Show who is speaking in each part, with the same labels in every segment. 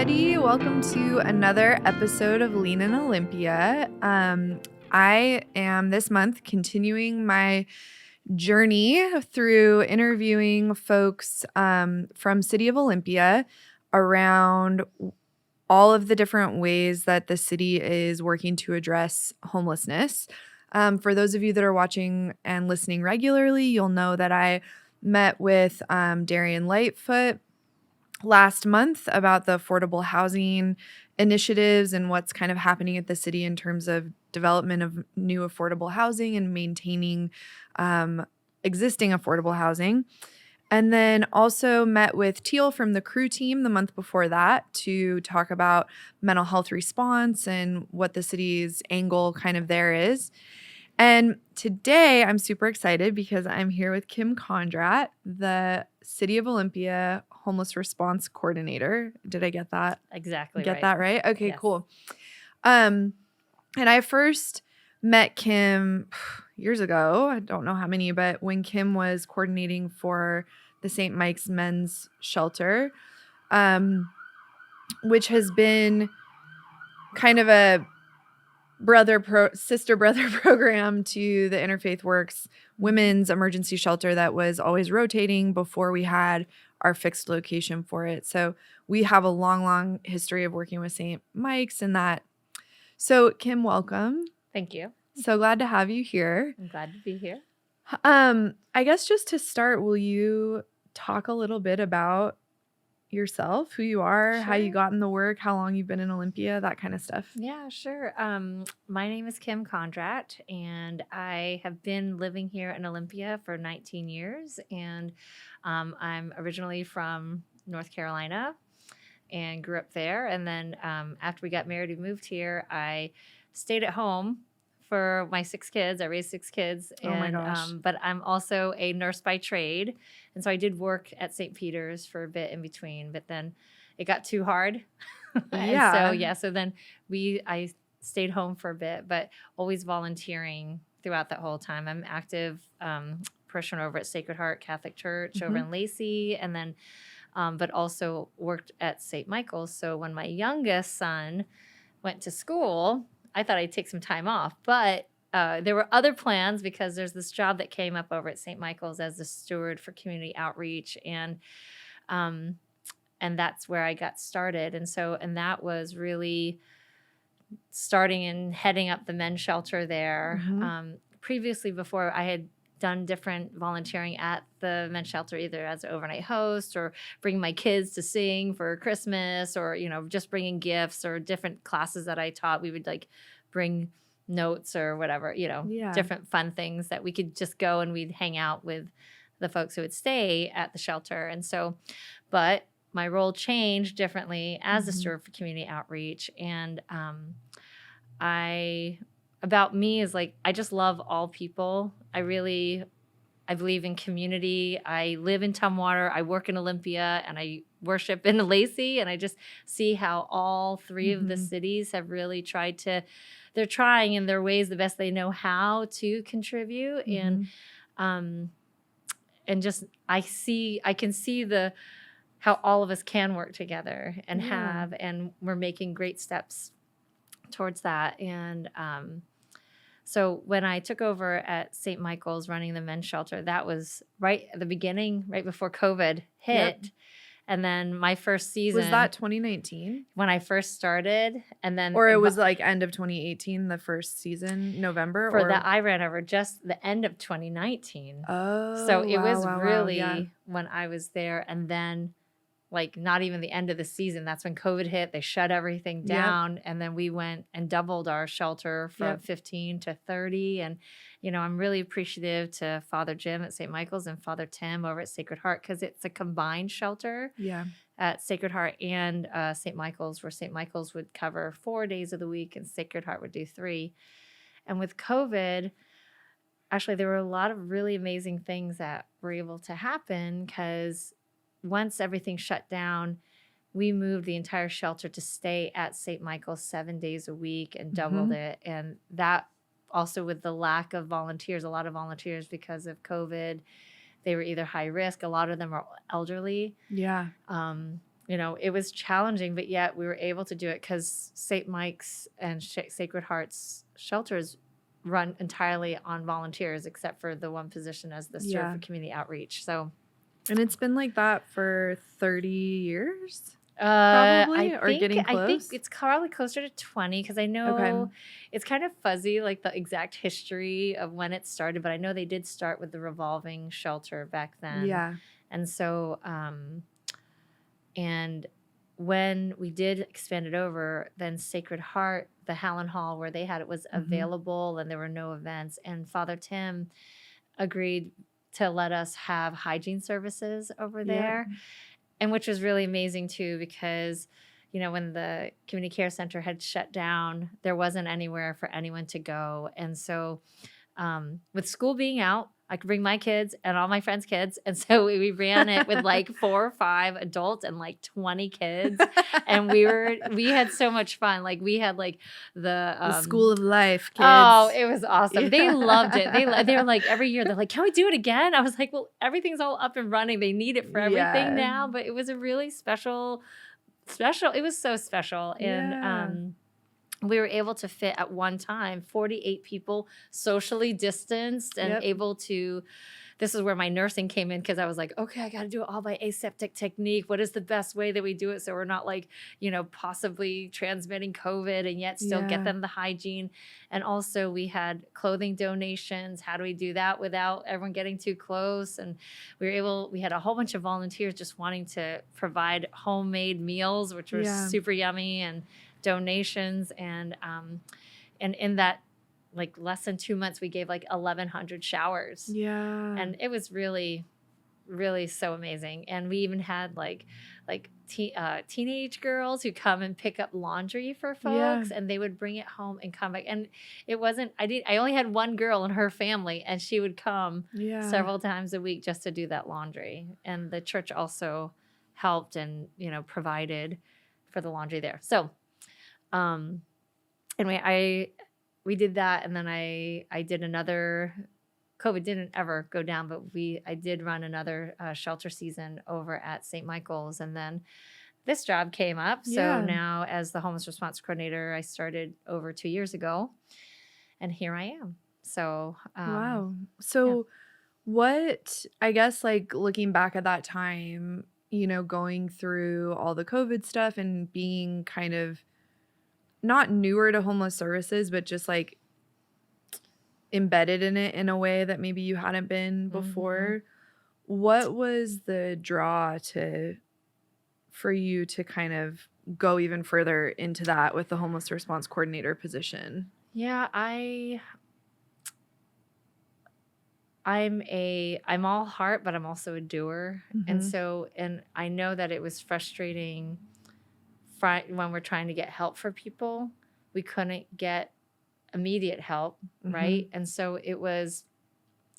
Speaker 1: everybody. Welcome to another episode of Lean in Olympia. I am this month continuing my journey through interviewing folks from City of Olympia around all of the different ways that the city is working to address homelessness. For those of you that are watching and listening regularly, you'll know that I met with Darian Lightfoot last month about the affordable housing initiatives and what's kind of happening at the city in terms of development of new affordable housing and maintaining existing affordable housing. And then also met with Teal from the crew team the month before that to talk about mental health response and what the city's angle kind of there is. And today I'm super excited because I'm here with Kim Kondrat, the City of Olympia Homeless Response Coordinator. Did I get that?
Speaker 2: Exactly.
Speaker 1: Get that right? Okay,
Speaker 2: Yes.
Speaker 1: Cool. And I first met Kim years ago. I don't know how many, but when Kim was coordinating for the St. Mike's Men's Shelter, which has been kind of a sister brother program to the Interfaith Works Women's Emergency Shelter that was always rotating before we had our fixed location for it. So we have a long history of working with St. Mike's and that. So Kim, welcome.
Speaker 2: Thank you.
Speaker 1: So glad to have you here.
Speaker 2: I'm glad to be here.
Speaker 1: I guess just to start, will you talk a little bit about yourself, who you are, how you got in the work, how long you've been in Olympia, that kind of stuff?
Speaker 2: Yeah, sure. My name is Kim Kondrat, and I have been living here in Olympia for 19 years. And I'm originally from North Carolina and grew up there. And then after we got married, we moved here. I stayed at home for my 6 kids. I raised 6 kids.
Speaker 1: Oh my gosh.
Speaker 2: But I'm also a nurse by trade. And so I did work at St. Peter's for a bit in between, but then it got too hard.
Speaker 1: Yeah.
Speaker 2: So then I stayed home for a bit, but always volunteering throughout that whole time. I'm active parishioner over at Sacred Heart Catholic Church over in Lacey, and then but also worked at St. Michael's. So when my youngest son went to school, I thought I'd take some time off, but there were other plans because there's this job that came up over at St. Michael's as the steward for community outreach, and that's where I got started. And that was really starting and heading up the men's shelter there. Previously, before, I had done different volunteering at the men's shelter, either as an overnight host or bringing my kids to sing for Christmas, or just bringing gifts, or different classes that I taught. We would bring notes or whatever, different fun things that we could just go and we'd hang out with the folks who would stay at the shelter. And so, but my role changed differently as a steward for community outreach. And about me is I just love all people. I believe in community. I live in Tumwater. I work in Olympia, and I worship in Lacey. And I just see how all 3 of the cities have really they're trying in their ways the best they know how to contribute. And just I can see how all of us can work together and and we're making great steps towards that. And so when I took over at St. Michael's running the men's shelter, that was right at the beginning, right before COVID hit.
Speaker 1: Yep.
Speaker 2: And then my first season.
Speaker 1: Was that 2019?
Speaker 2: When I first started, and then.
Speaker 1: Or it was end of 2018, the first season, November?
Speaker 2: That I ran over just the end of 2019.
Speaker 1: Oh,
Speaker 2: so it was really
Speaker 1: yeah.
Speaker 2: when I was there, and then not even the end of the season. That's when COVID hit. They shut everything down. Yep. And then we went and doubled our shelter from 15 to 30. And, I'm really appreciative to Father Jim at St. Michael's and Father Tim over at Sacred Heart, because it's a combined shelter at Sacred Heart and St. Michael's, where St. Michael's would cover 4 days of the week and Sacred Heart would do 3. And with COVID, actually, there were a lot of really amazing things that were able to happen, because once everything shut down, we moved the entire shelter to stay at St. Michael's 7 days a week and doubled it. And that also, with the lack of volunteers, a lot of volunteers because of COVID, they were either high risk. A lot of them are elderly.
Speaker 1: Yeah.
Speaker 2: it was challenging, but yet we were able to do it because St. Mike's and Sacred Heart's shelters run entirely on volunteers, except for the one position as the steward
Speaker 1: Yeah.
Speaker 2: for community outreach. So,
Speaker 1: And it's been like that for 30 years, probably, or getting
Speaker 2: I think
Speaker 1: close.
Speaker 2: it's probably closer to 20 because I know
Speaker 1: Okay.
Speaker 2: it's kind of fuzzy, like the exact history of when it started, but I know they did start with the revolving shelter back then.
Speaker 1: Yeah.
Speaker 2: And so, and when we did expand it over, then Sacred Heart, the Hallen Hall where they had it was available and there were no events. And Father Tim agreed to let us have hygiene services over there, and which was really amazing too, because when the community care center had shut down, there wasn't anywhere for anyone to go. And so with school being out, I could bring my kids and all my friends' kids. And so we ran it with like 4 or 5 adults and like 20 kids. And we had so much fun. Like we had like
Speaker 1: The school of life, kids.
Speaker 2: Oh, it was awesome.
Speaker 1: Yeah.
Speaker 2: They loved it. They were like, every year they're like, can we do it again? I was like, well, everything's all up and running. They need it for everything now. But it was a really special. It was so special. And we were able to fit at one time 48 people socially distanced and able to. This is where my nursing came in because I was like, okay, I got to do it all by aseptic technique. What is the best way that we do it so we're not like, possibly transmitting COVID and yet still get them the hygiene? And also we had clothing donations. How do we do that without everyone getting too close? And we had a whole bunch of volunteers just wanting to provide homemade meals, which were super yummy, and donations. And in that, like less than 2 months, we gave like 1,100 showers. Yeah. And it was really, really so amazing. And we even had like teenage girls who come and pick up laundry for folks, and they would bring it home and come back. And it wasn't, I only had one girl in her family, and she would come several times a week just to do that laundry. And the church also helped and, provided for the laundry there. So, anyway, we did that, and then I did another. COVID didn't ever go down, but I did run another shelter season over at St. Michael's, and then this job came up. So now, as the homeless response coordinator, I started over 2 years ago, and here I am. So
Speaker 1: wow. So what, I guess, like looking back at that time, going through all the COVID stuff and being kind of not newer to homeless services, but just like embedded in it in a way that maybe you hadn't been before. What was the draw for you to kind of go even further into that with the homeless response coordinator position?
Speaker 2: Yeah, I'm all heart, but I'm also a doer. And I know that it was frustrating when we're trying to get help for people. We couldn't get immediate help, right? And so it was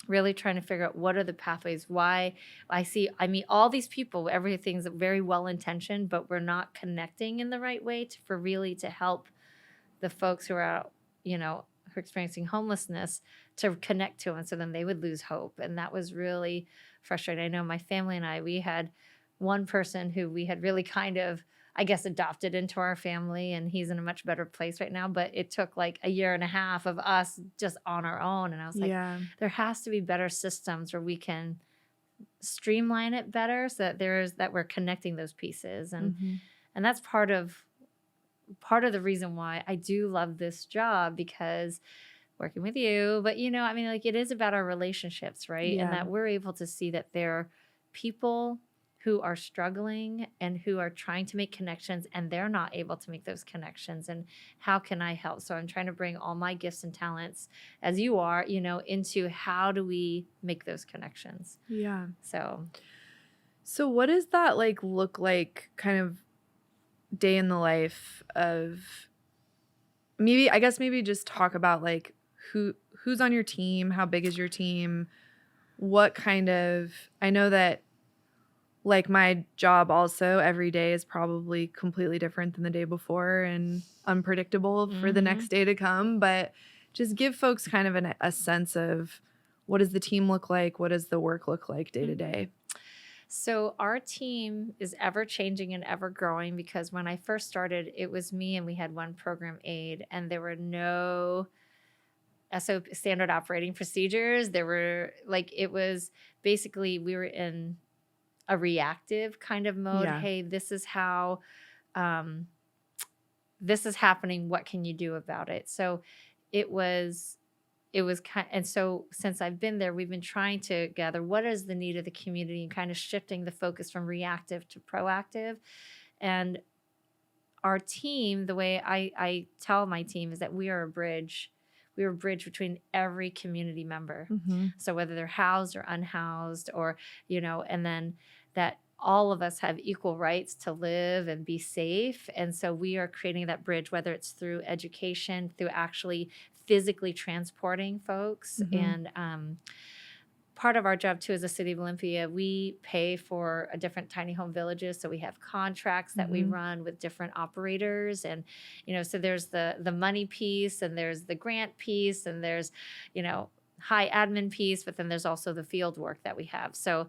Speaker 2: really trying to figure out what are the pathways. Why I meet all these people, everything's very well intentioned, but we're not connecting in the right way to help the folks who are out, who are experiencing homelessness, to connect to them, so then they would lose hope. And that was really frustrating. I know my family and we had one person who we had really kind of, I guess, adopted into our family, and he's in a much better place right now. But it took like a year and a half of us just on our own. And I was like, there has to be better systems where we can streamline it better, so that we're connecting those pieces. And and that's part of the reason why I do love this job, because working with you, but it is about our relationships, right? And that we're able to see that there are people who are struggling and who are trying to make connections, and they're not able to make those connections. And how can I help? So I'm trying to bring all my gifts and talents, as you are, into how do we make those connections? Yeah.
Speaker 1: So what does that look like, kind of day in the life of, maybe just talk about who's on your team, how big is your team, what kind of, I know that my job also every day is probably completely different than the day before and unpredictable for the next day to come, but just give folks kind of a sense of what does the team look like? What does the work look like day to day?
Speaker 2: So our team is ever changing and ever growing, because when I first started, it was me and we had one program aide, and there were no SOP, standard operating procedures. There were like, it was basically, we were in a reactive kind of mode.
Speaker 1: Yeah.
Speaker 2: Hey, this is how, um, this is happening. What can you do about it? So it was kind, and so since I've been there, we've been trying to gather what is the need of the community and kind of shifting the focus from reactive to proactive. And our team, the way I tell my team, is that we are a bridge. We are a bridge between every community member.
Speaker 1: Mm-hmm.
Speaker 2: So whether they're housed or unhoused, or, and then that all of us have equal rights to live and be safe. And so we are creating that bridge, whether it's through education, through actually physically transporting folks.
Speaker 1: Mm-hmm.
Speaker 2: And part of our job too, as a City of Olympia, we pay for a different tiny home villages. So we have contracts that we
Speaker 1: Mm-hmm.
Speaker 2: run with different operators. And, so there's the money piece, and there's the grant piece, and there's, high admin piece, but then there's also the field work that we have. So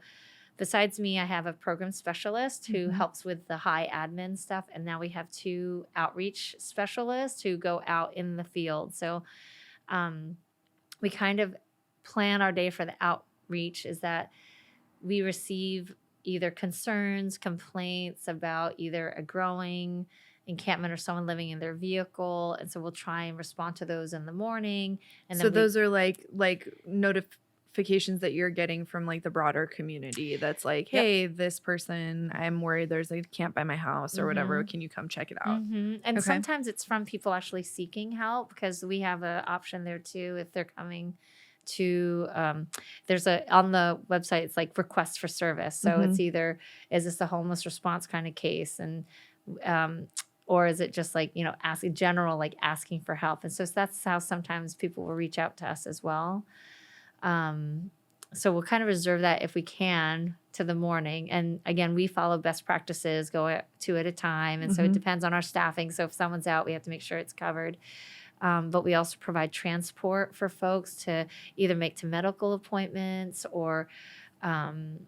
Speaker 2: besides me, I have a program specialist who
Speaker 1: Mm-hmm.
Speaker 2: helps with the high admin stuff. And now we have 2 outreach specialists who go out in the field. So we kind of plan our day for the outreach, is that we receive either concerns, complaints about either a growing encampment or someone living in their vehicle. And so we'll try and respond to those in the morning. And
Speaker 1: So
Speaker 2: then
Speaker 1: those are like notifications that you're getting from like the broader community that's like,
Speaker 2: Yep.
Speaker 1: hey, this person, I'm worried there's a camp by my house or whatever. Can you come check it out?
Speaker 2: And
Speaker 1: Okay.
Speaker 2: sometimes it's from people actually seeking help, because we have an option there too. If they're coming to, there's on the website, it's like request for service. So it's either, is this a homeless response kind of case? And, or is it just like, asking general, like asking for help? And so that's how sometimes people will reach out to us as well. So we'll kind of reserve that, if we can, to the morning. And again, we follow best practices, go 2 at a time. And so it depends on our staffing. So if someone's out, we have to make sure it's covered. But we also provide transport for folks to either make to medical appointments, or, and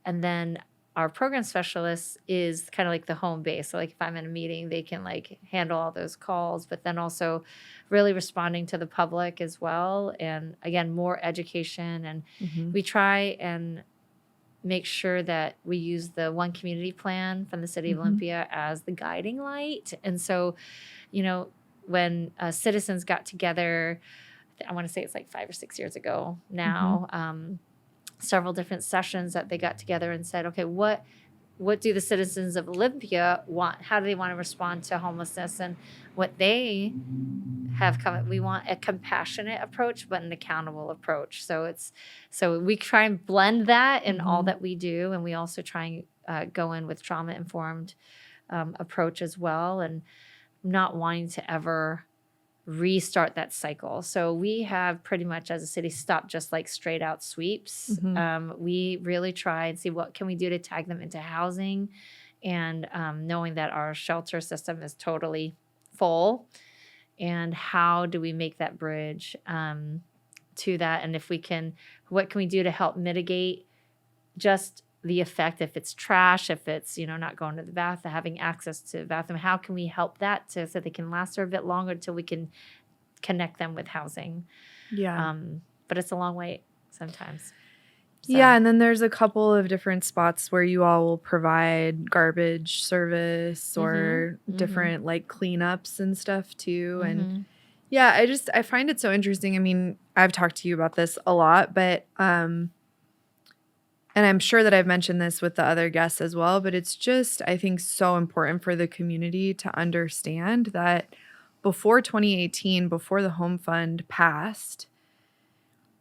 Speaker 2: then our program specialist is kind of like the home base. So like if I'm in a meeting, they can like handle all those calls, but then also really responding to the public as well. And again, more education. And we try and make sure that we use the one community plan from the City of Olympia as the guiding light. And so, when citizens got together, I want to say it's like 5 or 6 years ago now, several different sessions that they got together and said, okay, what do the citizens of Olympia want? How do they want to respond to homelessness? And what they have come, we want a compassionate approach, but an accountable approach. So we try and blend that in all that we do. And we also try and go in with trauma-informed approach as well, and not wanting to ever restart that cycle. So we have pretty much, as a city, stopped just like straight out sweeps. We really try and see what can we do to tag them into housing, and knowing that our shelter system is totally full, and how do we make that bridge to that, and if we can, what can we do to help mitigate just the effect, if it's trash, if it's, not going to the bathroom, having access to the bathroom, how can we help that so they can last there a bit longer until we can connect them with housing?
Speaker 1: Yeah.
Speaker 2: But it's a long wait sometimes.
Speaker 1: So. Yeah, and then there's a couple of different spots where you all will provide garbage service or different like cleanups and stuff too. And yeah, I find it so interesting. I mean, I've talked to you about this a lot, but and I'm sure that I've mentioned this with the other guests as well, but it's just, I think, so important for the community to understand that before 2018, before the Home Fund passed,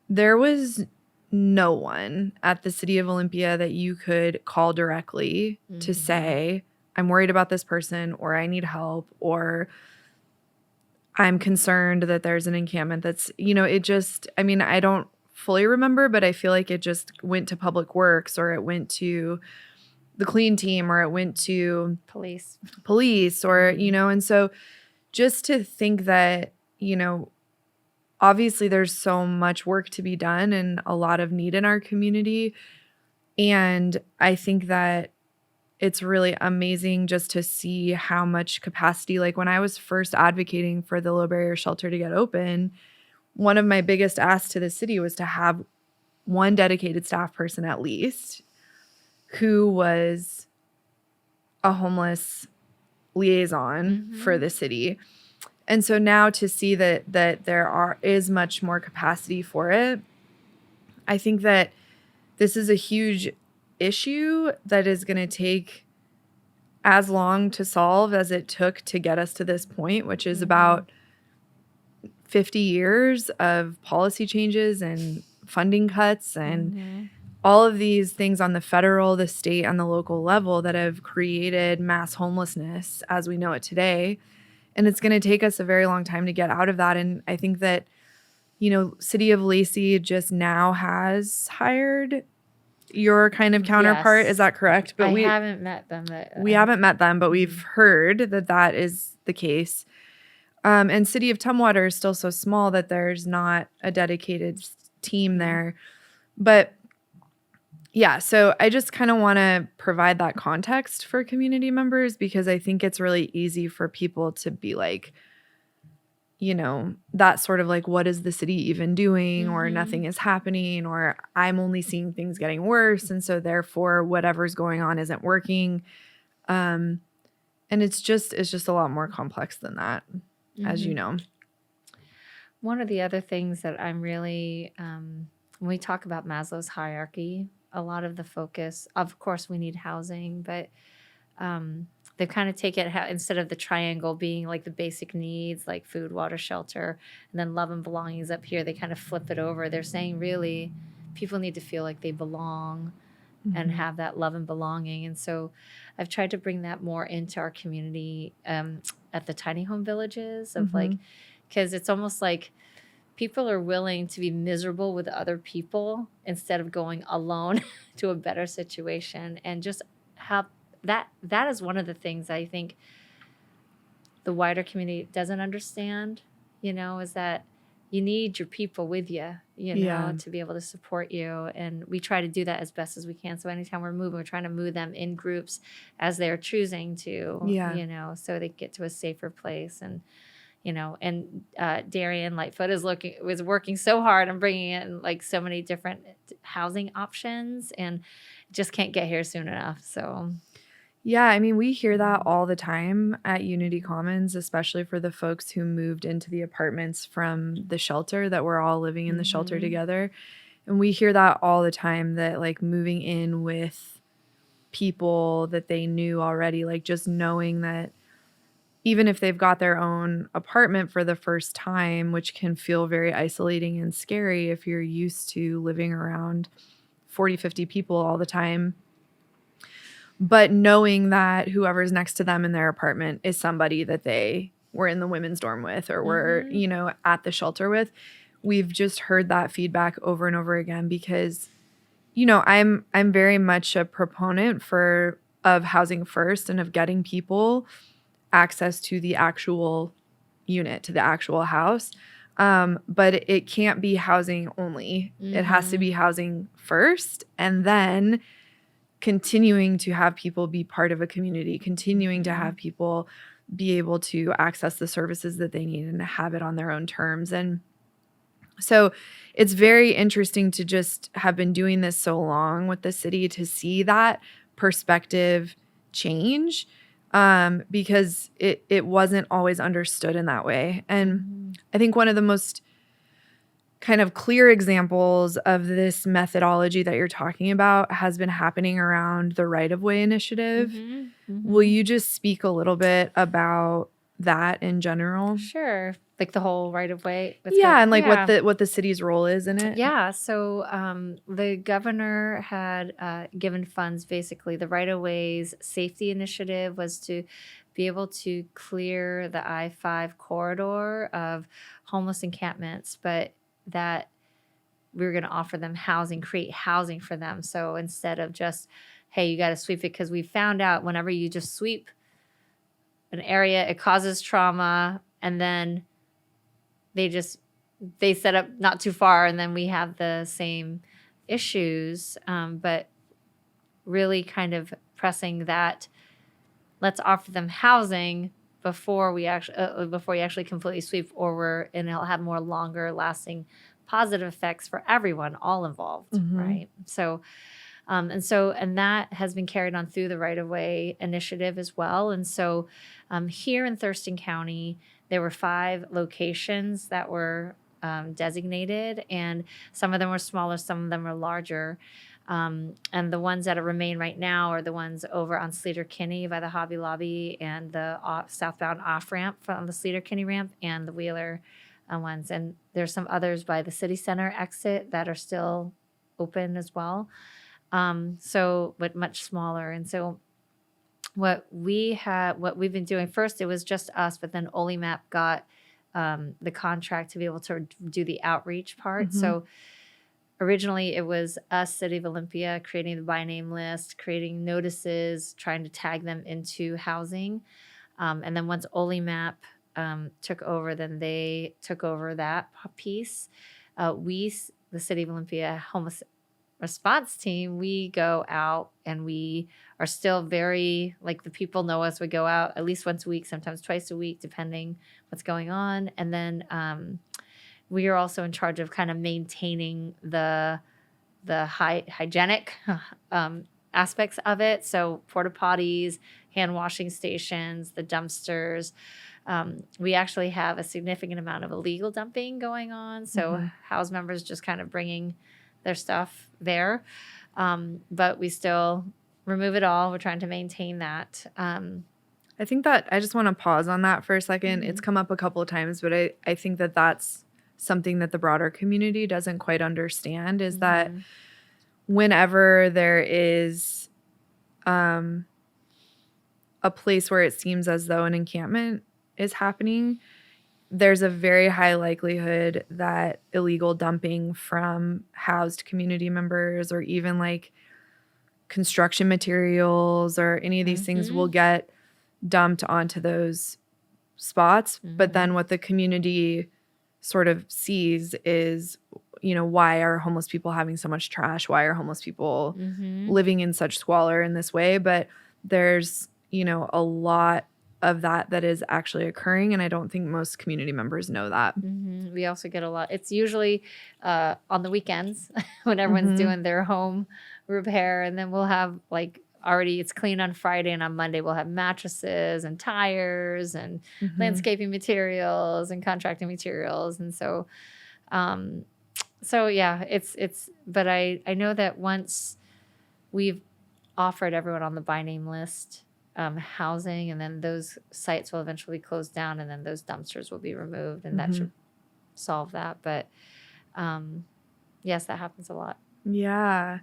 Speaker 1: there was no one at the City of Olympia that you could call directly to say, I'm worried about this person, or I need help, or I'm concerned that there's an encampment that's, it just, I mean, I don't fully remember, but I feel like it just went to Public Works, or it went to the clean team, or it went to
Speaker 2: police,
Speaker 1: or, and so just to think that, obviously there's so much work to be done and a lot of need in our community, And I think that it's really amazing just to see how much capacity, like when I was first advocating for the low barrier shelter to get open, one of my biggest asks to the city was to have one dedicated staff person at least who was a homeless liaison for the city. And so now to see that there is much more capacity for it, I think that this is a huge issue that is going to take as long to solve as it took to get us to this point, which is about 50 years of policy changes and funding cuts and all of these things on the federal, the state, and the local level that have created mass homelessness as we know it today. And it's going to take us a very long time to get out of that. And I think that, City of Lacey just now has hired your kind of counterpart.
Speaker 2: Yes.
Speaker 1: Is that correct? But
Speaker 2: I haven't met them.
Speaker 1: We haven't met them, but we've heard that is the case. And City of Tumwater is still so small that there's not a dedicated team there. But yeah, so I just kind of want to provide that context for community members because I think it's really easy for people to be like, that sort of like, what is the city even doing? Or nothing is happening, or I'm only seeing things getting worse. And so therefore whatever's going on isn't working. And it's just a lot more complex than that, as you know.
Speaker 2: One of the other things that I'm really, when we talk about Maslow's hierarchy, a lot of the focus, of course, we need housing, but they kind of take it instead of the triangle being like the basic needs, like food, water, shelter, and then love and belonging is up here. They kind of flip it over. They're saying really people need to feel like they belong and have that love and belonging. And so I've tried to bring that more into our community at the tiny home villages of like, because it's almost like people are willing to be miserable with other people instead of going alone to a better situation. And just have that is one of the things I think the wider community doesn't understand, is that you need your people with you, to be able to support you. And we try to do that as best as we can. So anytime we're moving, we're trying to move them in groups as they're choosing to, so they get to a safer place. And Darian Lightfoot was working so hard on bringing in like so many different housing options and just can't get here soon enough. So
Speaker 1: yeah, I mean, we hear that all the time at Unity Commons, especially for the folks who moved into the apartments from the shelter, that we're all living in the shelter together. And we hear that all the time, that like moving in with people that they knew already, like just knowing that even if they've got their own apartment for the first time, which can feel very isolating and scary if you're used to living around 40, 50 people all the time. But knowing that whoever's next to them in their apartment is somebody that they were in the women's dorm with or were, at the shelter with, we've just heard that feedback over and over again because, I'm very much a proponent of housing first and of getting people access to the actual unit, to the actual house. But it can't be housing only. It has to be housing first, and then continuing to have people be part of a community, continuing to have people be able to access the services that they need and have it on their own terms. And so it's very interesting to just have been doing this so long with the city to see that perspective change, because it wasn't always understood in that way. And I think one of the most kind of clear examples of this methodology that you're talking about has been happening around the right-of-way initiative. Will you just speak a little bit about that in general?
Speaker 2: Sure. Like the whole right-of-way?
Speaker 1: Yeah, and like what the city's role is in it?
Speaker 2: Yeah, so the governor had given funds, basically. The right-of-ways safety initiative was to be able to clear the I-5 corridor of homeless encampments, but that we were going to offer them housing, create housing for them. So instead of just, hey, you got to sweep it, because we found out whenever you just sweep an area, it causes trauma, and then they set up not too far, and then we have the same issues. But really kind of pressing that let's offer them housing before we actually completely sweep over, and it'll have more longer lasting positive effects for everyone, all involved, right? So, and that has been carried on through the right of way initiative as well. And so, here in Thurston County, there were 5 locations that were designated, and some of them were smaller, some of them were larger. And the ones that remain right now are the ones over on Sleater Kinney by the Hobby Lobby and the southbound off ramp from the Sleater Kinney ramp and the Wheeler ones. And there's some others by the city center exit that are still open as well. But much smaller. And so what we've been doing first, it was just us, but then Olymap got the contract to be able to do the outreach part. So originally it was us, City of Olympia, creating the by name list, creating notices, trying to tag them into housing. And then once Olymap took over, then they took over that piece. The City of Olympia homeless response team, we go out and we are still very, like, the people know us. We go out at least once a week, sometimes twice a week, depending what's going on. And then we are also in charge of kind of maintaining the hygienic aspects of it. So porta potties, hand washing stations, the dumpsters. We actually have a significant amount of illegal dumping going on. So house members just kind of bringing their stuff there. But we still remove it all. We're trying to maintain that.
Speaker 1: I think that I just want to pause on that for a second. It's come up a couple of times, but I think that that's something that the broader community doesn't quite understand, is that whenever there is a place where it seems as though an encampment is happening, there's a very high likelihood that illegal dumping from housed community members or even like construction materials or any of these things will get dumped onto those spots. But then what the community sort of sees is, you know, why are homeless people having so much trash? Why are homeless people living in such squalor in this way? But there's, you know, a lot of that is actually occurring, and I don't think most community members know that.
Speaker 2: We also get a lot. It's usually on the weekends when everyone's doing their home repair, and then we'll have like already it's clean on Friday, and on Monday we'll have mattresses and tires and landscaping materials and contracting materials. And so yeah, it's but I know that once we've offered everyone on the by name list housing, and then those sites will eventually close down, and then those dumpsters will be removed, and that should solve that. But yes, that happens a lot.
Speaker 1: Yeah.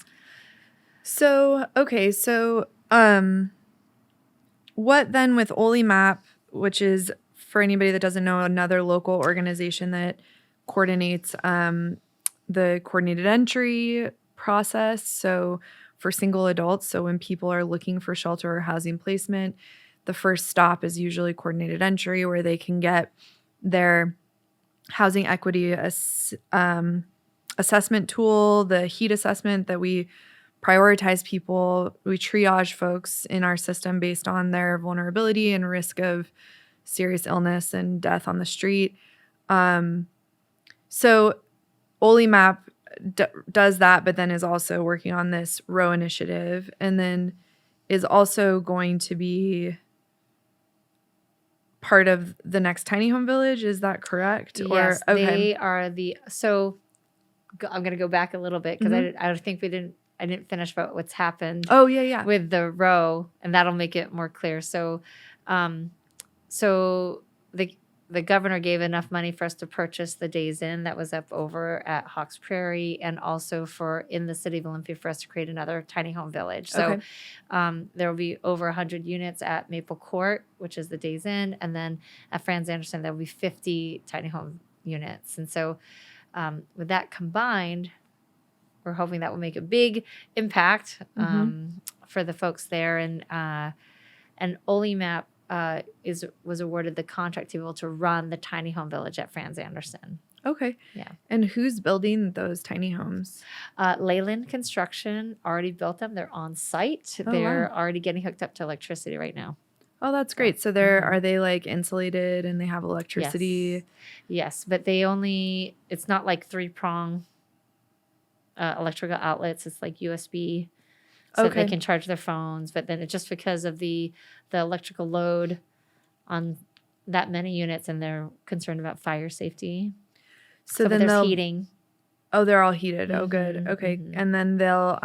Speaker 1: So, okay. So, what then with Olymap, which is, for anybody that doesn't know, another local organization that coordinates the coordinated entry process. So for single adults, so when people are looking for shelter or housing placement, the first stop is usually coordinated entry, where they can get their housing equity assessment tool, the heat assessment that we prioritize people. We triage folks in our system based on their vulnerability and risk of serious illness and death on the street. So Olymap does that, but then is also working on this row initiative, and then is also going to be part of the next tiny home village. Is that correct?
Speaker 2: Yes,
Speaker 1: or, okay.
Speaker 2: They are so I'm going to go back a little bit because I think I didn't finish about what's happened.
Speaker 1: Oh, yeah.
Speaker 2: With the row, and that'll make it more clear. So, the governor gave enough money for us to purchase the Days Inn that was up over at Hawks Prairie, and also for in the City of Olympia for us to create another tiny home village. So there will be over 100 units at Maple Court, which is the Days Inn, and then at Franz Anderson there will be 50 tiny home units. And so with that combined, we're hoping that will make a big impact for the folks there. And Olymap was awarded the contract to be able to run the tiny home village at Franz Anderson.
Speaker 1: Okay.
Speaker 2: Yeah.
Speaker 1: And who's building those tiny homes?
Speaker 2: Leyland Construction already built them. They're on site.
Speaker 1: Oh,
Speaker 2: They're
Speaker 1: wow.
Speaker 2: already getting hooked up to electricity right now.
Speaker 1: Oh, that's
Speaker 2: So,
Speaker 1: great. So are they like insulated and they have
Speaker 2: yes.
Speaker 1: electricity?
Speaker 2: Yes, but it's not like 3-prong electrical outlets. It's like USB, so they
Speaker 1: Okay.
Speaker 2: can charge their phones. But then it's just because of the electrical load on that many units, and they're concerned about fire safety.
Speaker 1: So
Speaker 2: but
Speaker 1: then
Speaker 2: there's heating.
Speaker 1: Oh, they're all heated. Oh, good. Okay. And then they'll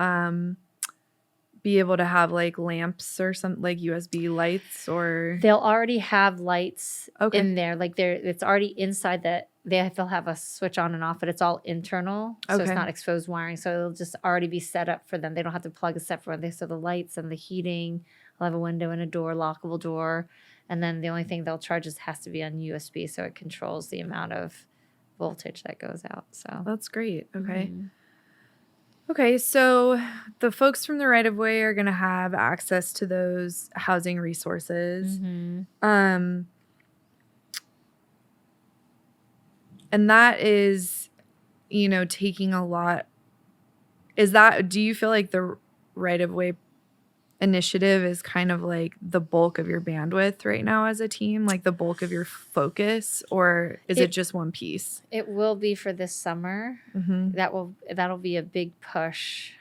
Speaker 1: be able to have like lamps or something, like USB lights, or
Speaker 2: They'll already have lights
Speaker 1: Okay.
Speaker 2: in there. Like it's already inside that they'll have a switch on and off, but it's all internal. So it's
Speaker 1: Okay.
Speaker 2: not exposed wiring. So it'll just already be set up for them. They don't have to plug a separate one. So the lights and the heating, they'll have a window and a door, lockable door. And then the only thing they'll charge has to be on USB. So it controls the amount of voltage that goes out. So
Speaker 1: That's great. Okay. Okay, so the folks from the right of way are going to have access to those housing resources. And that is, taking a lot. Do you feel like the right of way initiative is kind of like the bulk of your bandwidth right now as a team, like the bulk of your focus, or is it just one piece?
Speaker 2: It will be for this summer. That'll be a big push,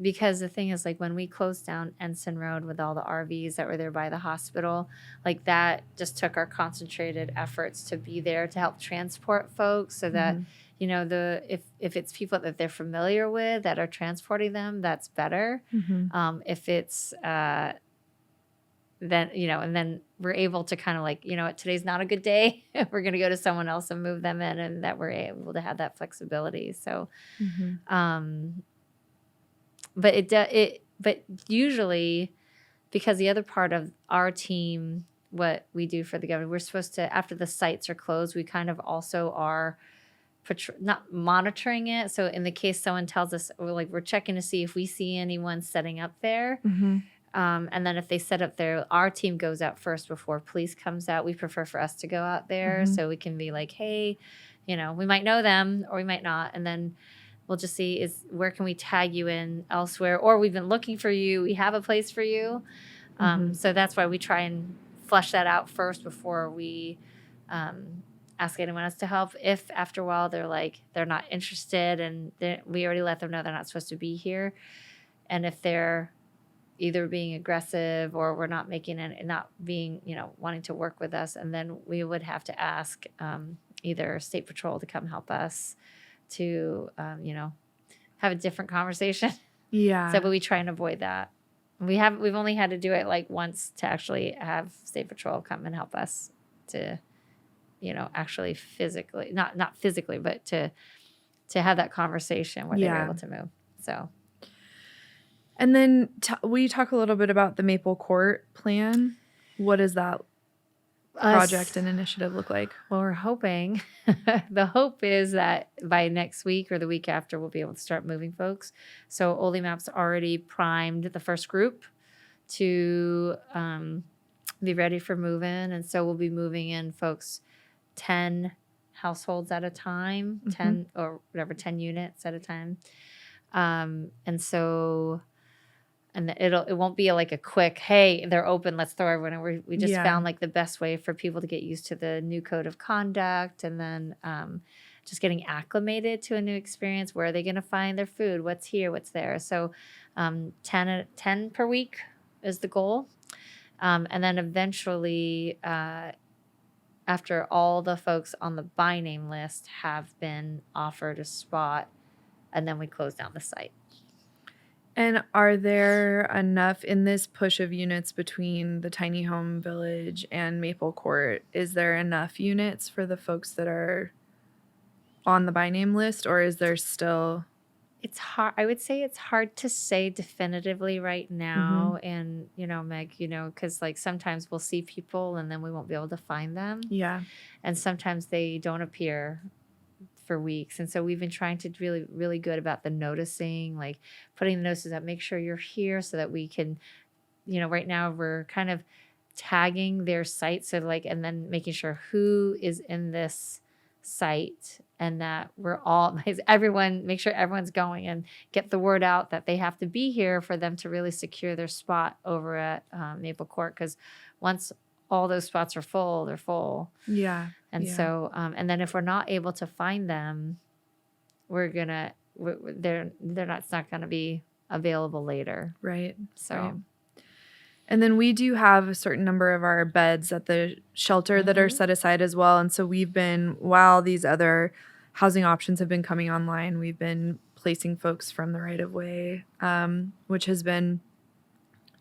Speaker 2: because the thing is, like, when we closed down Ensign Road with all the RVs that were there by the hospital, like that just took our concentrated efforts to be there to help transport folks, so that if it's people that they're familiar with that are transporting them, that's better. If it's then and then we're able to kind of like, today's not a good day, we're going to go to someone else and move them in, and that we're able to have that flexibility. So but usually, because the other part of our team, what we do for the government, we're supposed to, after the sites are closed, we kind of also are not monitoring it. So in the case someone tells us, we're checking to see if we see anyone setting up there. And then if they set up there, our team goes out first before police comes out. We prefer for us to go out there so we can be like, hey, we might know them or we might not. And then we'll just see where can we tag you in elsewhere, or we've been looking for you. We have a place for you. So that's why we try and flesh that out first before we ask anyone else to help. If after a while they're not interested, and we already let them know they're not supposed to be here, and if they're either being aggressive or we're not making it, not being wanting to work with us, and then we would have to ask either State Patrol to come help us to have a different conversation. But we try and avoid that. We've only had to do it like once, to actually have State Patrol come and help us to actually physically, not physically, but to have that conversation where they were able to move. So,
Speaker 1: and then will you talk a little bit about the Maple Court plan? What does that project and initiative look like?
Speaker 2: Well, we're hoping, the hope is that by next week or the week after, we'll be able to start moving folks. So Olymap's already primed the first group to be ready for move-in. And so we'll be moving in folks 10 households at a time, 10 or whatever, 10 units at a time. And it won't be like a quick, hey, they're open, let's throw everyone in. We just found like the best way for people to get used to the new code of conduct, and then just getting acclimated to a new experience. Where are they going to find their food? What's here? What's there? So 10 per week is the goal. And then eventually, after all the folks on the by name list have been offered a spot, and then we close down the site.
Speaker 1: And are there enough in this push of units between the tiny home village and Maple Court? Is there enough units for the folks that are on the by name list, or is there still?
Speaker 2: It's hard. I would say it's hard to say definitively right now. And, Meg, because like sometimes we'll see people and then we won't be able to find them.
Speaker 1: Yeah.
Speaker 2: And sometimes they don't appear for weeks. And so we've been trying to really, really good about the noticing, like putting the notices up, make sure you're here so that we can, right now we're kind of tagging their site. So and then making sure who is in this site, and that we're all everyone make sure everyone's going and get the word out that they have to be here for them to really secure their spot over at Maple Court, because once all those spots are full, they're full.
Speaker 1: Yeah.
Speaker 2: And
Speaker 1: yeah.
Speaker 2: so and then if we're not able to find them, they're not, it's not going to be available later.
Speaker 1: Right.
Speaker 2: So
Speaker 1: Right. And then we do have a certain number of our beds at the shelter that are set aside as well. And so we've been, while these other housing options have been coming online, we've been placing folks from the right of way, which has been,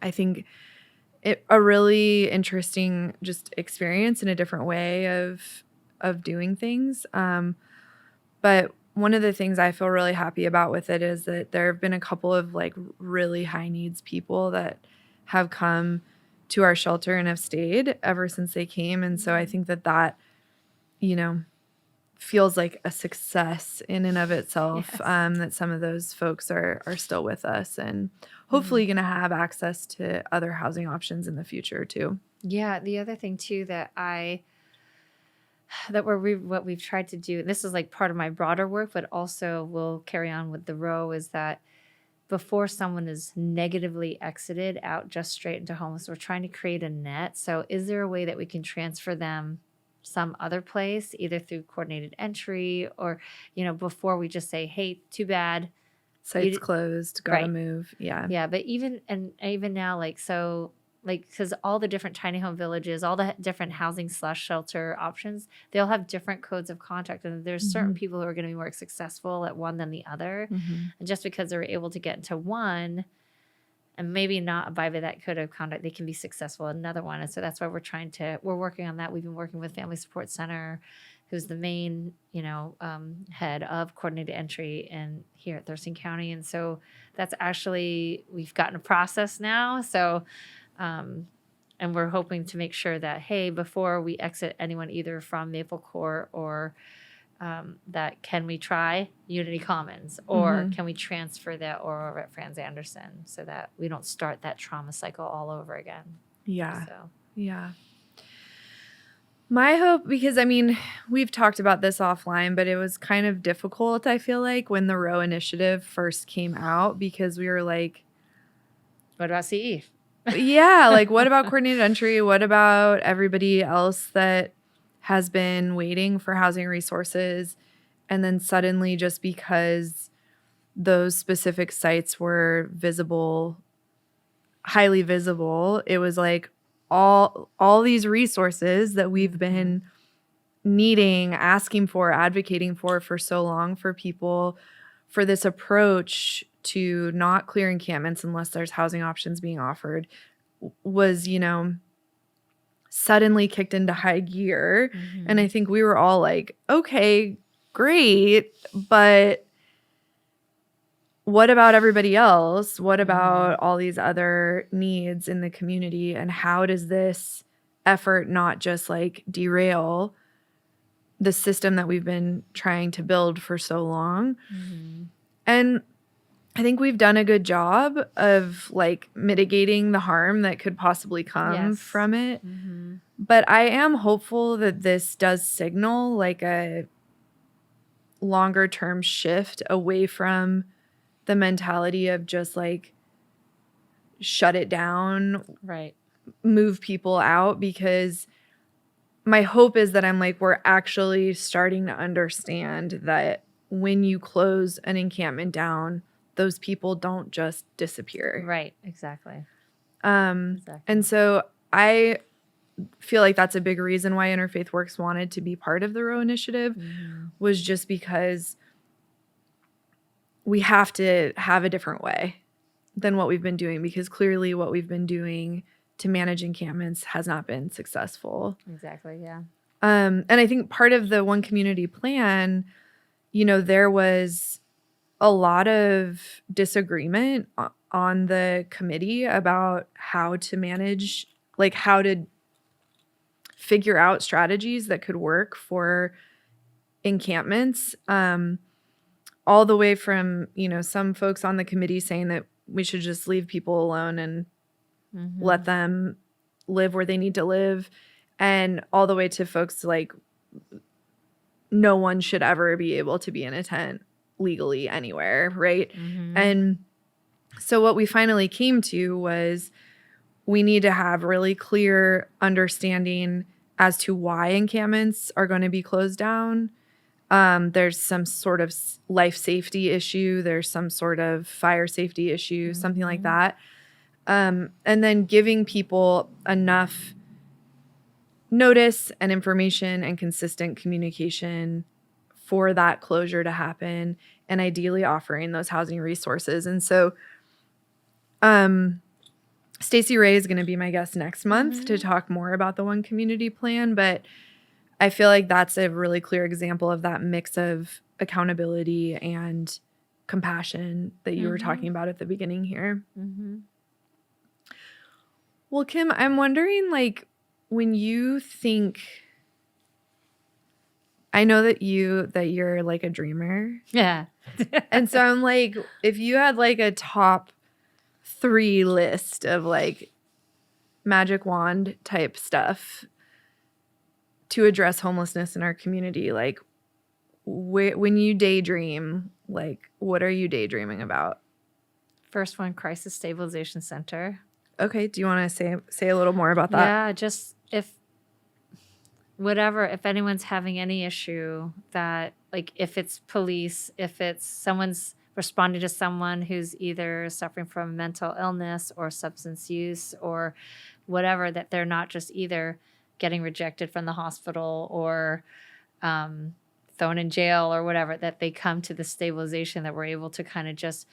Speaker 1: I think, a really interesting just experience in a different way of doing things. But one of the things I feel really happy about with it is that there have been a couple of like really high needs people that have come to our shelter and have stayed ever since they came. And so I think that, you know, feels like a success in and of itself,
Speaker 2: Yes.
Speaker 1: that some of those folks are still with us and hopefully going to have access to other housing options in the future too.
Speaker 2: Yeah. The other thing too what we've tried to do, this is like part of my broader work, but also will carry on with the row, is that before someone is negatively exited out just straight into homeless, we're trying to create a net. So is there a way that we can transfer them some other place, either through coordinated entry or, before we just say, hey, too bad.
Speaker 1: Site's closed, gotta move. Yeah.
Speaker 2: Yeah. But even now, because all the different tiny home villages, all the different housing / shelter options, they'll have different codes of conduct. And there's certain people who are going to be more successful at one than the other. And just because they're able to get into one and maybe not abide by that code of conduct, they can be successful at another one. And so that's why we're working on that. We've been working with Family Support Center, who's the main, head of coordinated entry here at Thurston County. And so that's actually, we've gotten a process now. So, and we're hoping to make sure that, hey, before we exit anyone either from Maple Court or that, can we try Unity Commons, or can we transfer that over at Franz Anderson, so that we don't start that trauma cycle all over again.
Speaker 1: Yeah.
Speaker 2: So.
Speaker 1: Yeah. My hope, because we've talked about this offline, but it was kind of difficult, I feel like, when the Row Initiative first came out, because we were like,
Speaker 2: what about CE?
Speaker 1: Yeah, like what about coordinated entry? What about everybody else that has been waiting for housing resources? And then suddenly, just because those specific sites were visible, highly visible, it was like all these resources that we've been needing, asking for, advocating for so long for people, for this approach to not clear encampments unless there's housing options being offered, was, suddenly kicked into high gear. And I think we were all like, okay, great, but what about everybody else? What about all these other needs in the community? And how does this effort not just like derail the system that we've been trying to build for so long? And I think we've done a good job of like mitigating the harm that could possibly come from it. But I am hopeful that this does signal like a longer term shift away from the mentality of just like shut it down,
Speaker 2: right,
Speaker 1: move people out, because my hope is that we're actually starting to understand that when you close an encampment down, those people don't just disappear.
Speaker 2: Right, exactly.
Speaker 1: And so I feel like that's a big reason why Interfaith Works wanted to be part of the Row Initiative, was just because we have to have a different way than what we've been doing, because clearly what we've been doing to manage encampments has not been successful.
Speaker 2: Exactly, yeah.
Speaker 1: And I think part of the One Community Plan, there was a lot of disagreement on the committee about how to manage, like how to figure out strategies that could work for encampments. All the way from, some folks on the committee saying that we should just leave people alone and let them live where they need to live, and all the way to folks like no one should ever be able to be in a tent legally anywhere, right?
Speaker 2: Mm-hmm.
Speaker 1: And so what we finally came to was we need to have really clear understanding as to why encampments are going to be closed down. There's some sort of life safety issue. There's some sort of fire safety issue, something like that. And then giving people enough notice and information and consistent communication for that closure to happen, and ideally offering those housing resources. And so Stacey Ray is going to be my guest next month to talk more about the One Community Plan, but I feel like that's a really clear example of that mix of accountability and compassion that you were talking about at the beginning here.
Speaker 2: Mm-hmm.
Speaker 1: Well, Kim, I'm wondering, like, when you think, I know that you're like a dreamer.
Speaker 2: Yeah.
Speaker 1: And so I'm like, if you had like a top 3 list of like magic wand type stuff to address homelessness in our community, like when you daydream, like what are you daydreaming about?
Speaker 2: First one, Crisis Stabilization Center.
Speaker 1: Okay. Do you want to say a little more about that?
Speaker 2: Yeah, just if anyone's having any issue that, like, if it's police, if it's someone's responding to someone who's either suffering from mental illness or substance use or whatever, that they're not just either getting rejected from the hospital or thrown in jail or whatever, that they come to the stabilization, that we're able to kind of just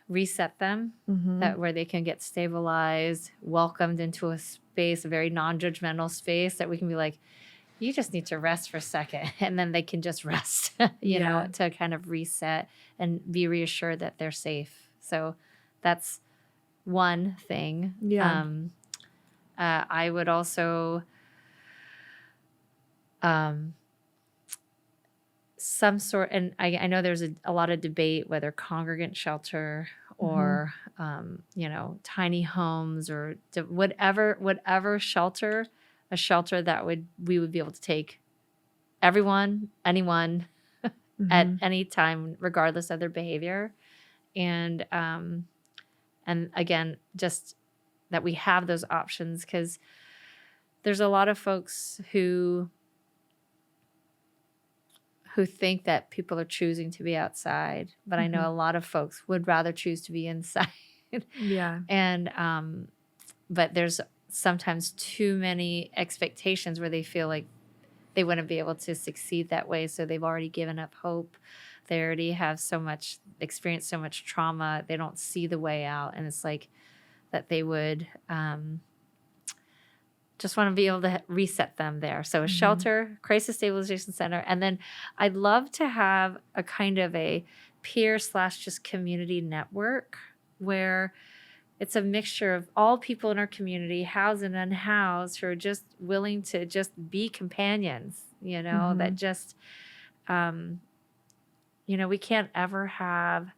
Speaker 2: reset them, that where they can get stabilized, welcomed into a space, a very non-judgmental space, that we can be like, you just need to rest for a second, and then they can just rest, you know, to kind of reset and be reassured that they're safe. So that's one thing.
Speaker 1: Yeah.
Speaker 2: I would also some sort, and I know there's a lot of debate whether congregant shelter or you know, tiny homes or whatever shelter, a shelter that we would be able to take anyone at any time, regardless of their behavior. And again, just that we have those options, because there's a lot of folks who think that people are choosing to be outside, but I know a lot of folks would rather choose to be inside.
Speaker 1: Yeah.
Speaker 2: And but there's sometimes too many expectations where they feel like they wouldn't be able to succeed that way, so they've already given up hope. They already have experienced so much trauma, they don't see the way out, and it's like that they would just want to be able to reset them there. So a shelter, crisis stabilization center, and then I'd love to have a kind of a peer / just community network where it's a mixture of all people in our community, housed and unhoused, who are just willing to just be companions, you know, that just, you know, we can't ever have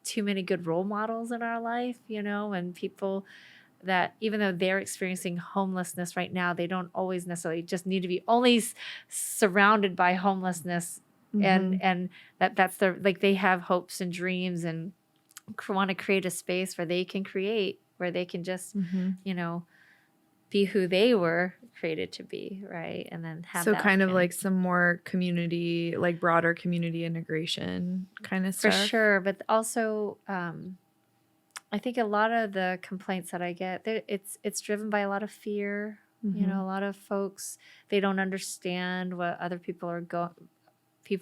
Speaker 2: too many good role models in our life, you know, and people that even though they're experiencing homelessness right now, they don't always necessarily just need to be only surrounded by homelessness, and that's their, like, they have hopes and dreams and want to create a space where they can just, you know, be who they were created to be, right? And then have
Speaker 1: so
Speaker 2: that
Speaker 1: kind of like some more community, like broader community integration kind of
Speaker 2: for
Speaker 1: stuff.
Speaker 2: sure. But also, I think a lot of the complaints that I get, it's driven by a lot of fear. You know, a lot of folks, they don't understand what other people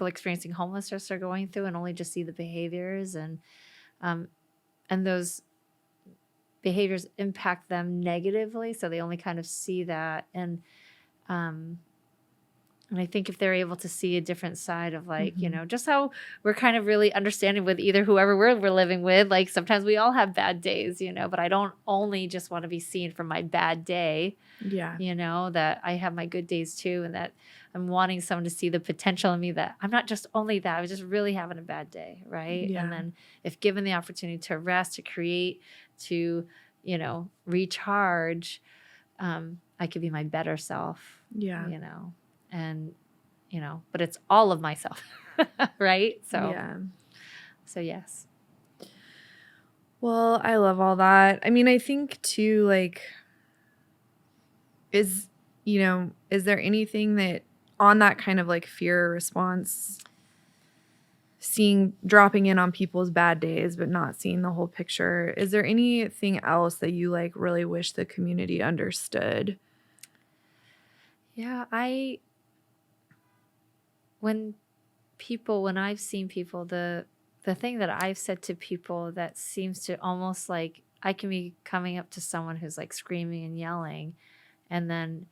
Speaker 2: experiencing homelessness are going through, and only just see the behaviors, and those behaviors impact them negatively, so they only kind of see that. And I think if they're able to see a different side of, like, you know, just how we're kind of really understanding with either whoever we're living with, like sometimes we all have bad days, you know, but I don't only just want to be seen from my bad day.
Speaker 1: Yeah.
Speaker 2: You know, that I have my good days too, and that I'm wanting someone to see the potential in me, that I'm not just only that, I was just really having a bad day, right?
Speaker 1: Yeah.
Speaker 2: And then if given the opportunity to rest, to create, to, you know, recharge, I could be my better self.
Speaker 1: Yeah.
Speaker 2: You know, and, but it's all of myself. Right.
Speaker 1: Yeah.
Speaker 2: So yes.
Speaker 1: Well, I love all that. I mean, I think too, like, is there anything that on that kind of like fear response, dropping in on people's bad days, but not seeing the whole picture, is there anything else that you like really wish the community understood?
Speaker 2: Yeah. When I've seen people, the thing that I've said to people that seems to almost like I can be coming up to someone who's like screaming and yelling, and then,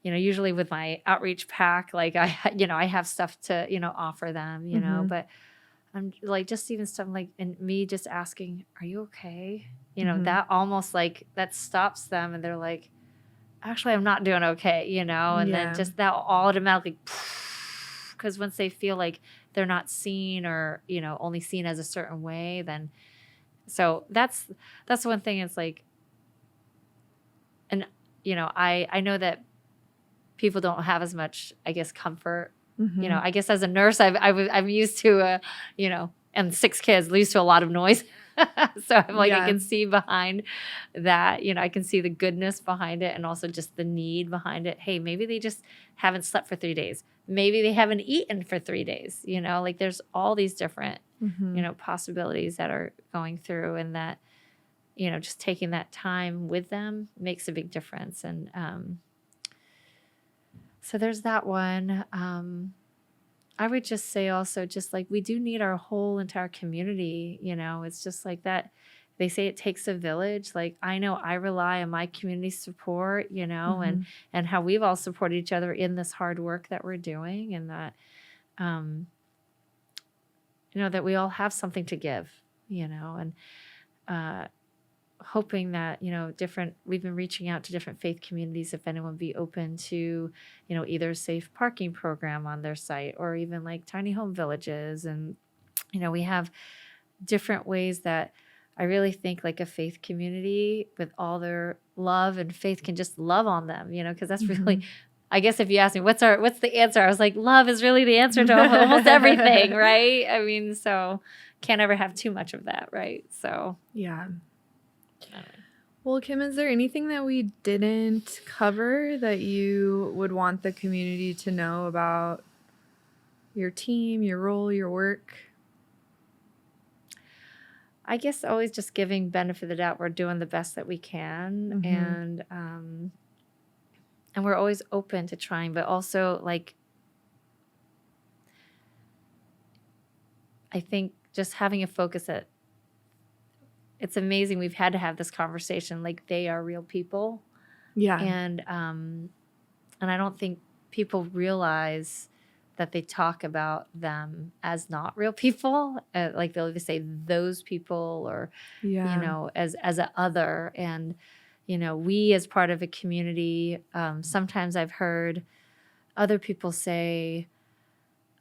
Speaker 2: usually with my outreach pack, like I have stuff to, offer them, but I'm like, just even stuff like, and me just asking, are you okay? That almost like that stops them and they're like, actually, I'm not doing okay, and then just that automatically, because once they feel like they're not seen or, only seen as a certain way, then, so that's one thing. It's like, and, I know that people don't have as much, I guess, comfort. I guess as a nurse, I'm used to, and 6 kids, used to a lot of noise. So I'm like, I can see behind that, I can see the goodness behind it and also just the need behind it. Hey, maybe they just haven't slept for 3 days. Maybe they haven't eaten for 3 days, like there's all these different, possibilities that are going through, and that, just taking that time with them makes a big difference. And, so there's that one. I would just say also, just like, we do need our whole entire community. It's just like that. They say it takes a village. Like, I know I rely on my community support, and how we've all supported each other in this hard work that we're doing, and that, that we all have something to give, and, hoping that, we've been reaching out to different faith communities, if anyone would be open to, either a safe parking program on their site, or even like tiny home villages. And, we have different ways that I really think like a faith community with all their love and faith can just love on them, because that's really, I guess if you ask me, what's the answer? I was like, love is really the answer to almost everything. Right. I mean, so can't ever have too much of that. Right. So,
Speaker 1: yeah. Well, Kim, is there anything that we didn't cover that you would want the community to know about your team, your role, your work?
Speaker 2: I guess always just giving benefit of the doubt. We're doing the best that we can, and we're always open to trying, but also like, I think just having a focus that it's amazing. We've had to have this conversation. Like, they are real people.
Speaker 1: Yeah.
Speaker 2: And I don't think people realize that they talk about them as not real people. Like, they'll either say those people or, as a other. And, we as part of a community, sometimes I've heard other people say,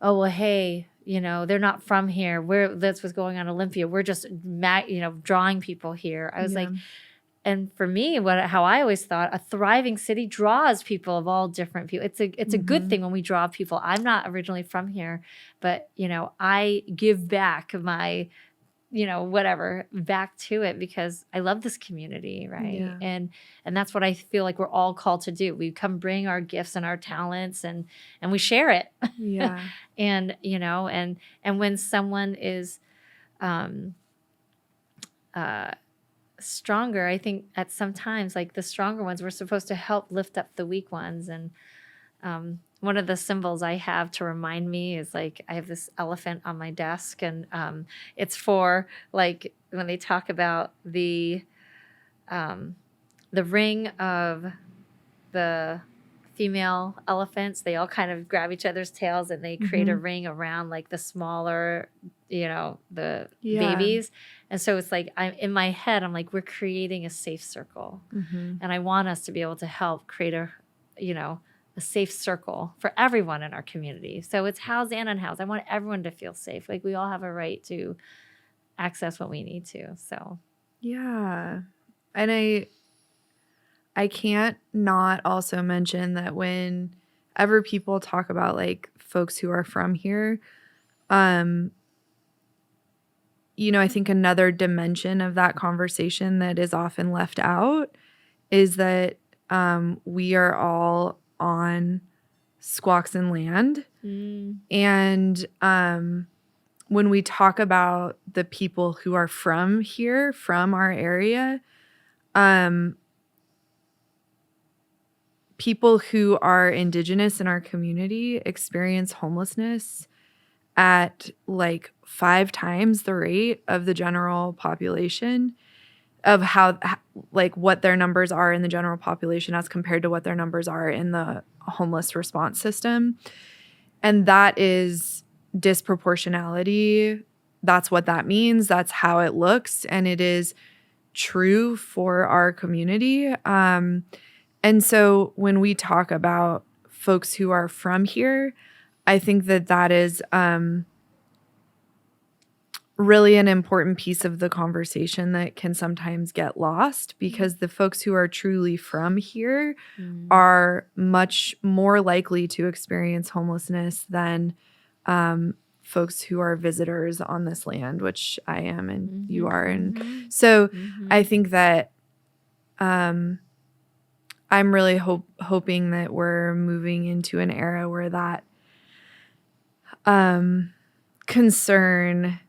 Speaker 2: oh, well, hey, they're not from here. That's what's going on in Olympia. We're just, drawing people here. I was like, and for me, how I always thought, a thriving city draws people of all different people. It's a good thing when we draw people. I'm not originally from here, but, I give back my, whatever back to it, because I love this community. Right.
Speaker 1: Yeah.
Speaker 2: And that's what I feel like we're all called to do. We come bring our gifts and our talents and we share it.
Speaker 1: Yeah.
Speaker 2: And, and when someone is, stronger, I think at sometimes like the stronger ones, we're supposed to help lift up the weak ones. And, one of the symbols I have to remind me is like, I have this elephant on my desk, and it's for like when they talk about the ring of the female elephants, they all kind of grab each other's tails and they create a ring around like the smaller, the babies. And so it's like, I'm in my head, I'm like, we're creating a safe circle. And I want us to be able to help create a safe circle for everyone in our community. So it's housed and unhoused. I want everyone to feel safe. Like, we all have a right to access what we need to. So,
Speaker 1: yeah. And I can't not also mention that when whenever people talk about like folks who are from here, I think another dimension of that conversation that is often left out is that we are all on Squaxin land. And when we talk about the people who are from here, from our area, people who are Indigenous in our community experience homelessness at like 5 times the rate of the general population, of how like what their numbers are in the general population as compared to what their numbers are in the homeless response system. And that is disproportionality. That's what that means. That's how it looks. And it is true for our community. And so when we talk about folks who are from here, I think that is really an important piece of the conversation that can sometimes get lost, because the folks who are truly from here are much more likely to experience homelessness than folks who are visitors on this land, which I am and you are. And so I think that I'm really hoping that we're moving into an era where that concern,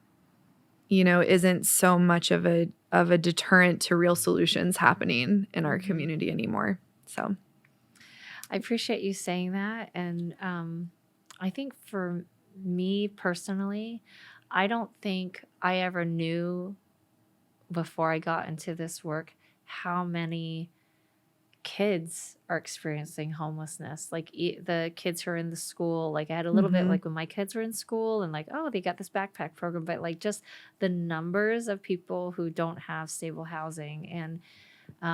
Speaker 1: isn't so much of a deterrent to real solutions happening in our community anymore. So
Speaker 2: I appreciate you saying that. And I think for me personally, I don't think I ever knew before I got into this work how many kids are experiencing homelessness. Like the kids who are in the school, like I had a little bit like when my kids were in school and like, oh, they got this backpack program, but like just the numbers of people who don't have stable housing. And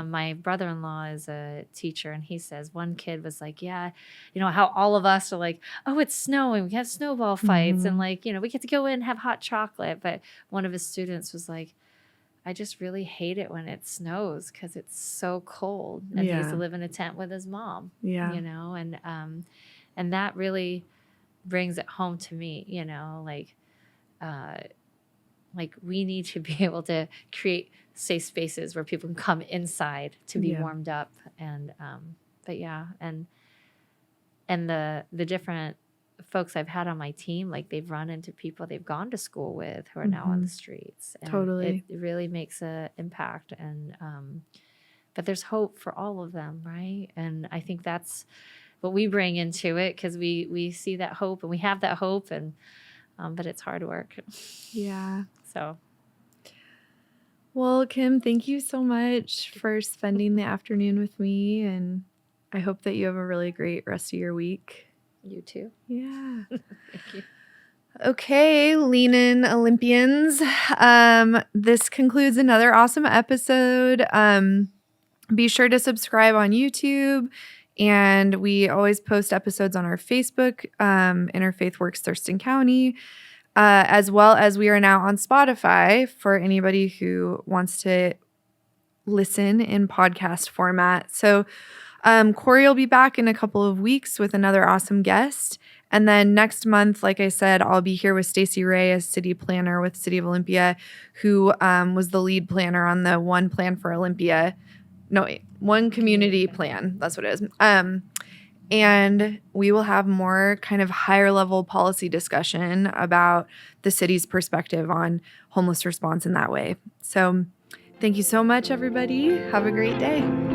Speaker 2: my brother-in-law is a teacher, and he says one kid was like, yeah, how all of us are like, oh, it's snowing, we have snowball fights, and like, we get to go in and have hot chocolate. But one of his students was like, I just really hate it when it snows because it's so cold, and he used to live in a tent with his mom. And that really brings it home to me. Like we need to be able to create safe spaces where people can come inside to be warmed up, and the different folks I've had on my team, like they've run into people they've gone to school with who are now on the streets. And
Speaker 1: totally.
Speaker 2: It really makes an impact. And but there's hope for all of them, right? And I think that's what we bring into it, because we see that hope and we have that hope, and but it's hard work.
Speaker 1: Yeah.
Speaker 2: So.
Speaker 1: Well, Kim, thank you so much for spending the afternoon with me, and I hope that you have a really great rest of your week.
Speaker 2: You too.
Speaker 1: Yeah.
Speaker 2: Thank you.
Speaker 1: Okay, Lean In Olympians. This concludes another awesome episode. Be sure to subscribe on YouTube, and we always post episodes on our Facebook, Interfaith Works Thurston County, as well as we are now on Spotify for anybody who wants to listen in podcast format. So Corey will be back in a couple of weeks with another awesome guest. And then next month, like I said, I'll be here with Stacey Ray as city planner with City of Olympia, who was the lead planner on the One Plan for Olympia. No, wait, One Community Plan. That's what it is. And we will have more kind of higher level policy discussion about the city's perspective on homeless response in that way. So thank you so much, everybody. Have a great day.